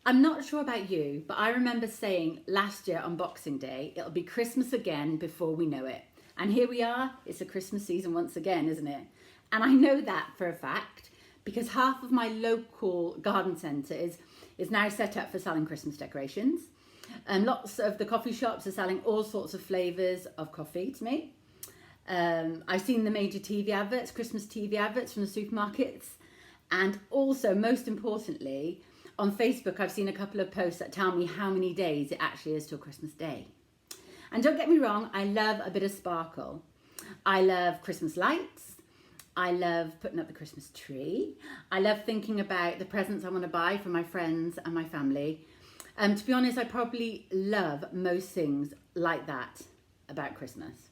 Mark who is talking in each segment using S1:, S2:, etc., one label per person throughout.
S1: I'm not sure about you, but I remember saying last year on Boxing Day, it'll be Christmas again before we know it. And here we are, it's a Christmas season once again, isn't it? And I know that for a fact because half of my local garden centre is now set up for selling Christmas decorations. And lots of the coffee shops are selling all sorts of flavours of coffee to me. I've seen the major TV adverts, Christmas TV adverts from the supermarkets. And also, most importantly, on Facebook, I've seen a couple of posts that tell me how many days it actually is till Christmas Day. And don't get me wrong, I love a bit of sparkle. I love Christmas lights. I love putting up the Christmas tree. I love thinking about the presents I want to buy for my friends and my family. To be honest, I probably love most things like that about Christmas.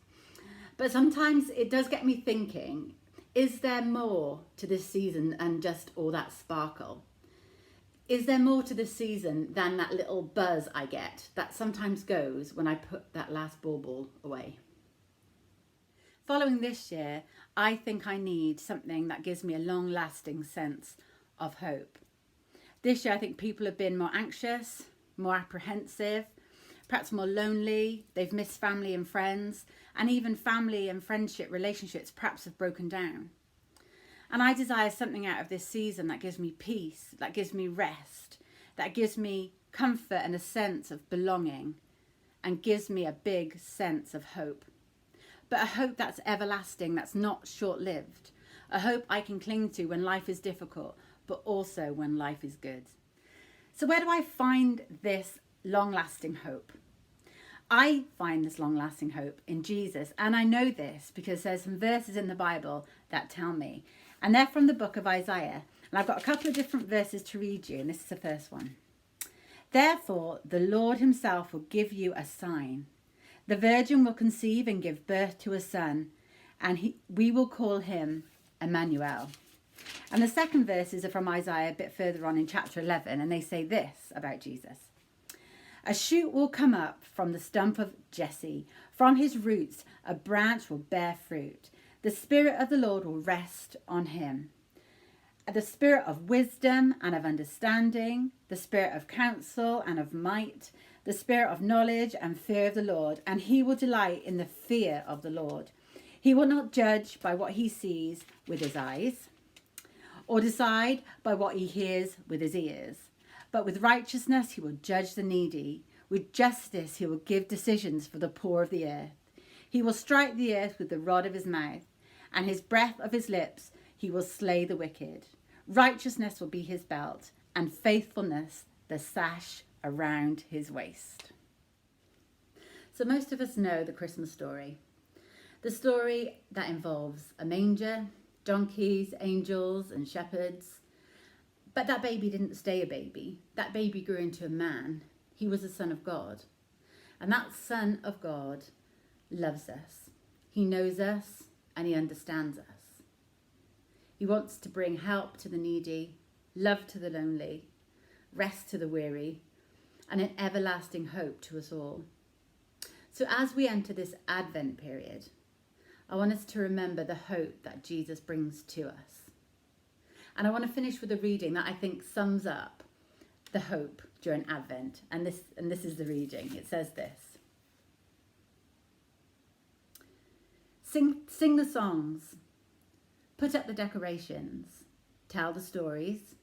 S1: But sometimes it does get me thinking, is there more to this season than just all that sparkle? Is there more to this season than that little buzz I get that sometimes goes when I put that last bauble away? Following this year, I think I need something that gives me a long-lasting sense of hope. This year, I think people have been more anxious, more apprehensive, perhaps more lonely. They've missed family and friends, and even family and friendship relationships perhaps have broken down. And I desire something out of this season that gives me peace, that gives me rest, that gives me comfort and a sense of belonging, and gives me a big sense of hope. But a hope that's everlasting, that's not short-lived. A hope I can cling to when life is difficult, but also when life is good. So where do I find this long-lasting hope? I find this long-lasting hope in Jesus, and I know this because there's some verses in the Bible that tell me. And they're from the book of Isaiah. And I've got a couple of different verses to read you, and this is the first one. Therefore, the Lord himself will give you a sign. The virgin will conceive and give birth to a son, and we will call him Emmanuel. And the second verses are from Isaiah a bit further on in chapter 11, and they say this about Jesus. A shoot will come up from the stump of Jesse. From his roots, a branch will bear fruit. The Spirit of the Lord will rest on him. The Spirit of wisdom and of understanding, the Spirit of counsel and of might, the Spirit of knowledge and fear of the Lord, and he will delight in the fear of the Lord. He will not judge by what he sees with his eyes, or decide by what he hears with his ears. But with righteousness he will judge the needy. With justice he will give decisions for the poor of the earth. He will strike the earth with the rod of his mouth, and his breath of his lips he will slay the wicked. Righteousness will be his belt, and faithfulness the sash around his waist. So most of us know the Christmas story. The story that involves a manger, donkeys, angels and shepherds. But that baby didn't stay a baby. That baby grew into a man. He was the Son of God. And that Son of God loves us. He knows us and he understands us. He wants to bring help to the needy, love to the lonely, rest to the weary, and an everlasting hope to us all. So as we enter this Advent period, I want us to remember the hope that Jesus brings to us. And I want to finish with a reading that I think sums up the hope during Advent. And this is the reading. It says this. Sing the songs, put up the decorations, tell the stories,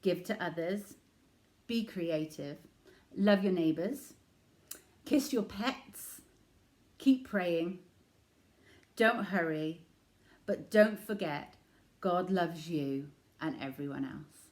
S1: give to others, be creative, love your neighbours, kiss your pets, keep praying, don't hurry, but don't forget God loves you and everyone else.